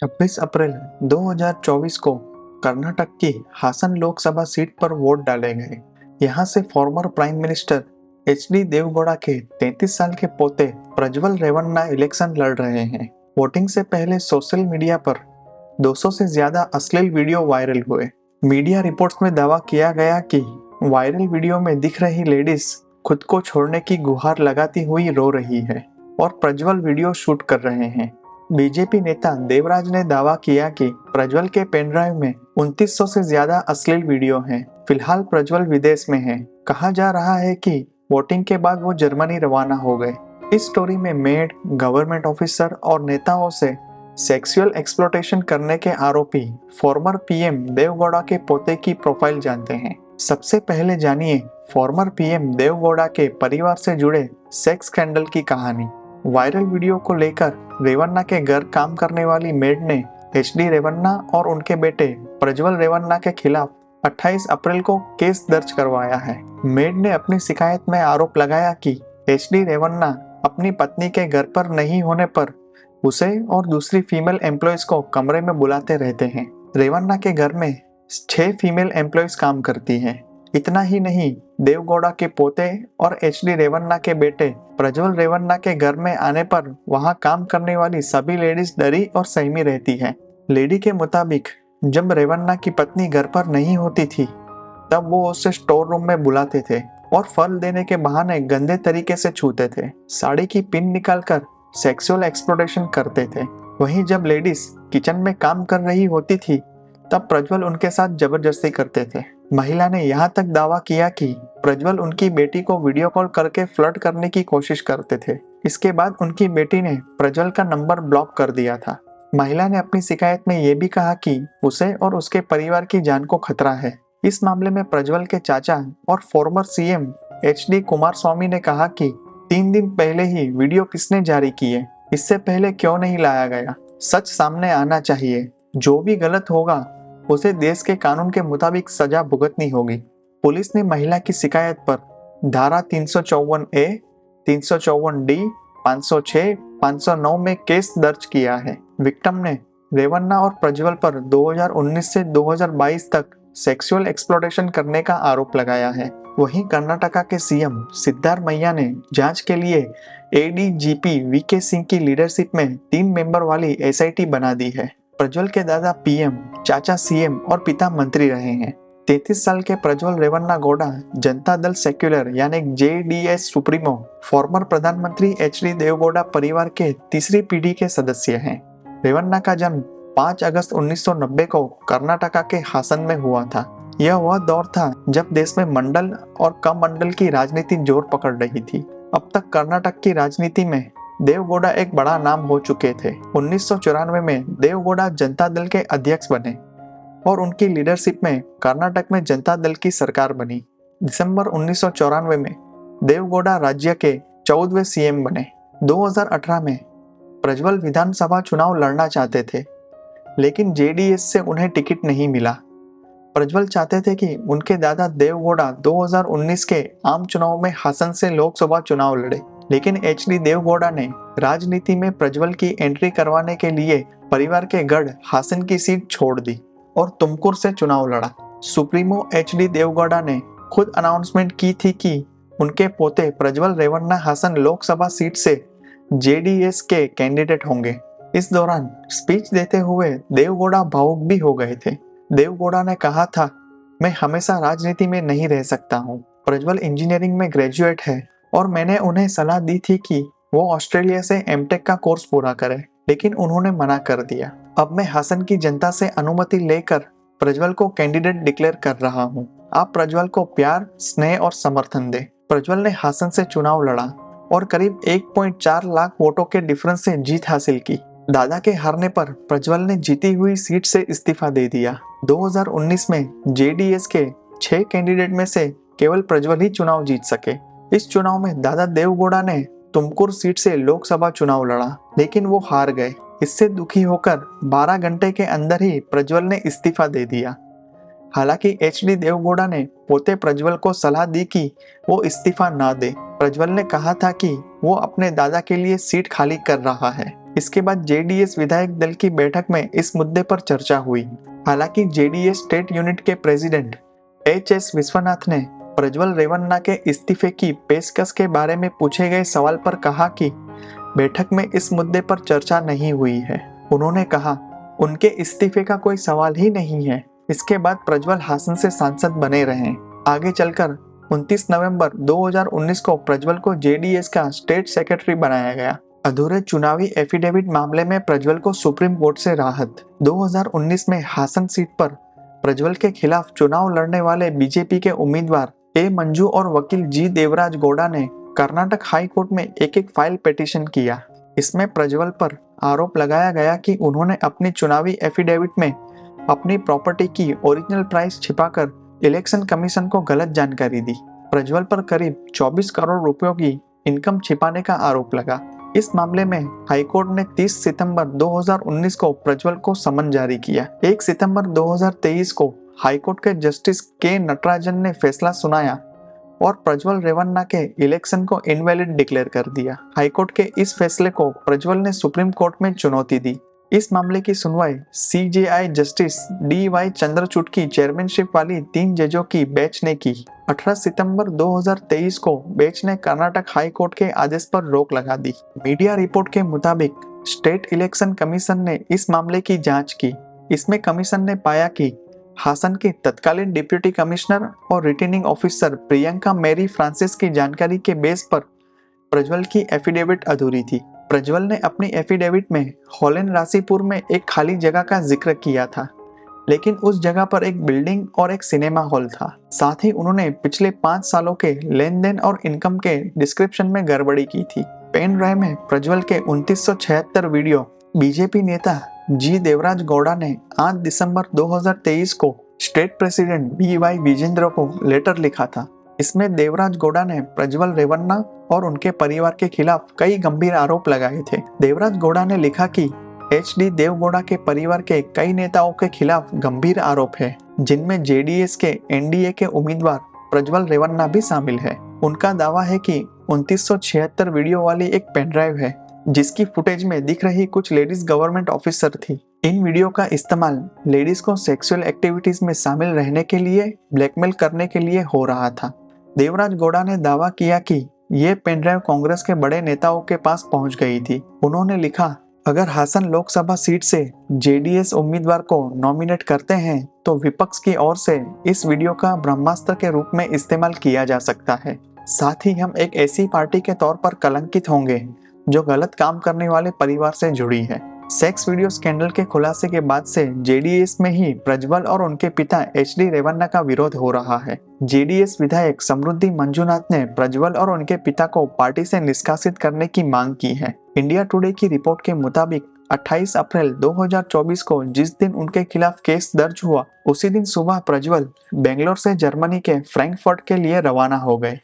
26 अप्रैल 2024 को कर्नाटक की हासन लोकसभा सीट पर वोट डाले गए। यहां से former prime minister H D. Deve Gowda के 33 साल के पोते प्रज्वल रेवन्ना इलेक्शन लड़ रहे हैं। वोटिंग से पहले सोशल मीडिया पर 200 से ज्यादा अश्लील वीडियो वायरल हुए। मीडिया रिपोर्ट्स में दावा किया गया कि वायरल वीडियो में दिख रही लेडीज खुद को छोड़ने की गुहार लगाती हुई रो रही है और प्रज्वल वीडियो शूट कर रहे हैं। बीजेपी नेता देवराज ने दावा किया कि प्रज्वल के पेनड्राइव में 2900 से ज्यादा अश्लील वीडियो हैं। फिलहाल प्रज्वल विदेश में है। कहा जा रहा है कि वोटिंग के बाद वो जर्मनी रवाना हो गए। इस स्टोरी में मेड, गवर्नमेंट ऑफिसर और नेताओं से सेक्सुअल एक्सप्लॉयटेशन करने के आरोपी फॉर्मर पीएम देवगौड़ा के पोते की प्रोफाइल जानते हैं। सबसे पहले जानिए फॉर्मर पीएम देवगौड़ा के परिवार से जुड़े सेक्स स्कैंडल की कहानी। वायरल वीडियो को लेकर रेवन्ना के घर काम करने वाली मेड ने एच.डी. रेवन्ना और उनके बेटे प्रज्वल रेवन्ना के खिलाफ 28 अप्रैल को केस दर्ज करवाया है। मेड ने अपनी शिकायत में आरोप लगाया कि एच.डी. रेवन्ना अपनी पत्नी के घर पर नहीं होने पर उसे और दूसरी फीमेल एम्प्लॉयज को कमरे में बुलाते रहते हैं। रेवन्ना के घर में 6 फीमेल एम्प्लॉयज काम करती हैं। इतना ही नहीं, देवगौड़ा के पोते और एच.डी. रेवन्ना के बेटे प्रज्वल रेवन्ना के घर में आने पर वहां काम करने वाली सभी लेडीज डरी और सहमी रहती हैं। लेडी के मुताबिक जब रेवन्ना की पत्नी घर पर नहीं होती थी तब वो उसे स्टोर रूम में बुलाते थे और फल देने के बहाने गंदे तरीके से छूते थे। साड़ी की पिन निकालकर सेक्सुअल एक्सप्लॉयटेशन करते थे। वहीं जब लेडीज किचन में काम कर रही होती थी तब प्रज्वल उनके साथ जबरदस्ती करते थे। महिला ने यहाँ तक दावा किया कि प्रज्वल उनकी बेटी को वीडियो कॉल करके फ्लर्ट करने की कोशिश करते थे। इसके बाद उनकी बेटी ने प्रज्वल का नंबर ब्लॉक कर दिया था। महिला ने अपनी शिकायत में ये भी कहा कि उसे और उसके परिवार की जान को खतरा है। इस मामले में प्रज्वल के चाचा और फॉर्मर सीएम एच.डी. कुमारस्वामी ने कहा कि 3 दिन पहले ही वीडियो किसने जारी किए, इससे पहले क्यों नहीं लाया गया। सच सामने आना चाहिए। जो भी गलत होगा उसे देश के कानून के मुताबिक सजा भुगतनी होगी। पुलिस ने महिला की शिकायत पर धारा 354A, 354D, 506, 509 में केस दर्ज किया है। विक्टिम ने रेवन्ना और प्रज्वल पर 2019 से 2022 तक सेक्सुअल एक्सप्लॉयटेशन करने का आरोप लगाया है। वहीं कर्नाटका के सीएम सिद्धारमैया ने जांच के लिए एडीजीपी वीके सिंह की लीडरशिप में 3 मेंबर वाली एसआईटी बना दी है। प्रज्वल के दादा पीएम, चाचा सीएम और पिता मंत्री रहे हैं। 33 साल के प्रज्वल रेवन्ना गौड़ा जनता दल सेक्युलर यानी जेडीएस सुप्रीमो फॉर्मर प्रधानमंत्री एच.डी. देवगौड़ा परिवार के तीसरी पीढ़ी के सदस्य हैं। रेवन्ना का जन्म 5 अगस्त 1990 को कर्नाटका के हासन में हुआ था। यह वह दौर था जब देश में मंडल और कम मंडल की राजनीति जोर पकड़ रही थी। अब तक कर्नाटक की राजनीति में देवगौड़ा एक बड़ा नाम हो चुके थे। 1994 में देवगौड़ा जनता दल के अध्यक्ष बने और उनकी लीडरशिप में कर्नाटक में जनता दल की सरकार बनी। दिसंबर 1994 में देवगौड़ा राज्य के 14वें सीएम बने। 2018 में प्रज्वल विधानसभा चुनाव लड़ना चाहते थे, लेकिन जेडीएस से उन्हें टिकट नहीं मिला। प्रज्वल चाहते थे कि उनके दादा देवगौड़ा 2019 के आम चुनाव में हासन से लोकसभा चुनाव लड़े, लेकिन एच.डी. देवगौड़ा ने राजनीति में प्रज्वल की एंट्री करवाने के लिए परिवार के गढ़ हासन की सीट छोड़ दी और तुमकुर से चुनाव लड़ा। Supremo HD. देवगौड़ा ने खुद अनाउंसमेंट की थी कि उनके पोते प्रज्वल रेवन्ना हासन लोकसभा सीट से जेडीएस के कैंडिडेट होंगे। इस दौरान स्पीच देते हुए देवगौड़ा भावुक भी हो गए थे। देवगौड़ा ने कहा था, मैं हमेशा राजनीति में नहीं रह सकता हूँ। प्रज्वल इंजीनियरिंग में ग्रेजुएट है और मैंने उन्हें सलाह दी थी कि वो ऑस्ट्रेलिया से एमटेक का कोर्स पूरा करें, लेकिन उन्होंने मना कर दिया। अब मैं हासन की जनता से अनुमति लेकर प्रज्वल को कैंडिडेट डिक्लेयर कर रहा हूँ। आप प्रज्वल को प्यार, स्नेह और समर्थन दें। प्रज्वल ने हासन से चुनाव लड़ा और करीब 1.4 लाख वोटों के डिफरेंस से जीत हासिल की। दादा के हारने पर प्रज्वल ने जीती हुई सीट से इस्तीफा दे दिया। 2019 में जेडीएस के 6 कैंडिडेट में से केवल प्रज्वल ही चुनाव जीत सके। इस चुनाव में दादा देवगौड़ा ने तुमकुर सीट से लोकसभा चुनाव लड़ा, लेकिन वो हार गए। इससे दुखी होकर 12 घंटे के अंदर ही प्रज्वल ने इस्तीफा दे दिया। हालांकि एच.डी. देवगौड़ा ने पोते प्रज्वल को सलाह दी कि वो इस्तीफा ना दे। प्रज्वल ने कहा था कि वो अपने दादा के लिए सीट खाली कर रहा है। इसके बाद जेडीएस विधायक दल की बैठक में इस मुद्दे पर चर्चा हुई। हालांकि जेडीएस स्टेट यूनिट के प्रेसिडेंट एच.एस. विश्वनाथ ने प्रज्वल रेवन्ना के इस्तीफे की पेशकश के बारे में पूछे गए सवाल पर कहा कि बैठक में इस मुद्दे पर चर्चा नहीं हुई है। उन्होंने कहा, उनके इस्तीफे का कोई सवाल ही नहीं है। इसके बाद प्रज्वल हासन से सांसद बने रहे। आगे चलकर 29 नवंबर 2019 को प्रज्वल को जेडीएस का स्टेट सेक्रेटरी बनाया गया। अधूरे चुनावी एफिडेविट मामले में प्रज्वल को सुप्रीम कोर्ट से राहत। 2019 में हासन सीट पर प्रज्वल के खिलाफ चुनाव लड़ने वाले बीजेपी के उम्मीदवार ए मंजू और वकील जी देवराज गौड़ा ने कर्नाटक हाई कोर्ट में एक फाइल पिटीशन किया। इसमें प्रज्वल पर आरोप लगाया गया कि उन्होंने अपनी चुनावी एफिडेविट में अपनी प्रॉपर्टी की ओरिजिनल प्राइस छिपाकर इलेक्शन कमीशन को गलत जानकारी दी। प्रज्वल पर करीब 24 करोड़ रुपयों की इनकम छिपाने का आरोप लगा। इस मामले में हाईकोर्ट ने 30 सितंबर 2019 को प्रज्वल को समन जारी किया। 1 सितंबर 2023 को हाईकोर्ट के जस्टिस के नटराजन ने फैसला सुनाया और प्रज्वल रेवन्ना के इलेक्शन को इनवैलिड डिक्लेयर कर दिया। हाईकोर्ट के इस फैसले को प्रज्वल ने सुप्रीम कोर्ट में चुनौती दी। इस मामले की सुनवाई सीजेआई जस्टिस डी.वाई. चंद्रचूड़ की चेयरमैनशिप वाली 3 जजों की बेंच ने की। 18 सितंबर 2023 को बेंच ने कर्नाटक हाई कोर्ट के आदेश पर रोक लगा दी। मीडिया रिपोर्ट के मुताबिक स्टेट इलेक्शन कमीशन ने इस मामले की जांच की। इसमें कमीशन ने पाया कि हासन की तत्कालीन डिप्टी कमिश्नर और returning officer Priyanka Mary Francis की जानकारी के बेस पर प्रज्वल की एफिडेविट अधूरी थी। प्रज्वल ने अपनी एफिडेविट में होलेन रासीपुर में एक खाली जगह का जिक्र किया था, लेकिन उस जगह पर एक बिल्डिंग और एक सिनेमा हॉल था। साथ ही उन्होंने पिछले 5 सालों के लेन देन और इनकम के डिस्क्रिप्शन में गड़बड़ी की थी। पेन ड्राइव में प्रज्वल के 2976 वीडियो बीजेपी नेता जी देवराज गौड़ा ने 8 दिसंबर 2023 को स्टेट प्रेसिडेंट बी.वाई. विजेंद्र को लेटर लिखा था। इसमें देवराज गौड़ा ने प्रज्वल रेवन्ना और उनके परिवार के खिलाफ कई गंभीर आरोप लगाए थे। देवराज गौड़ा ने लिखा कि एच.डी. देवगौड़ा के परिवार के कई नेताओं के खिलाफ गंभीर आरोप है, जिनमें जेडीएस के एनडीए के उम्मीदवार प्रज्वल रेवन्ना भी शामिल है। उनका दावा है कि 2976 वीडियो वाली एक पेनड्राइव है, जिसकी फुटेज में दिख रही कुछ लेडीज गवर्नमेंट ऑफिसर थी। इन वीडियो का इस्तेमाल लेडीज को सेक्सुअल एक्टिविटीज में शामिल रहने के लिए ब्लैकमेल करने के लिए हो रहा था। देवराज गौड़ा ने दावा किया कि ये पेनड्राइव कांग्रेस के बड़े नेताओं के पास पहुंच गई थी। उन्होंने लिखा, अगर हासन लोकसभा सीट से जेडीएस उम्मीदवार को नॉमिनेट करते हैं तो विपक्ष की ओर से इस वीडियो का ब्रह्मास्त्र के रूप में इस्तेमाल किया जा सकता है। साथ ही हम एक ऐसी पार्टी के तौर पर कलंकित होंगे जो गलत काम करने वाले परिवार से जुड़ी है। सेक्स वीडियो स्कैंडल के खुलासे के बाद से जेडीएस में ही प्रज्वल और उनके पिता एच.डी. रेवन्ना का विरोध हो रहा है। जेडीएस विधायक समृद्धि मंजुनाथ ने प्रज्वल और उनके पिता को पार्टी से निष्कासित करने की मांग की है। इंडिया टुडे की रिपोर्ट के मुताबिक 28 अप्रैल 2024 को जिस दिन उनके खिलाफ केस दर्ज हुआ, उसी दिन सुबह प्रज्वल बेंगलोर से जर्मनी के फ्रैंकफर्ट के लिए रवाना हो गए।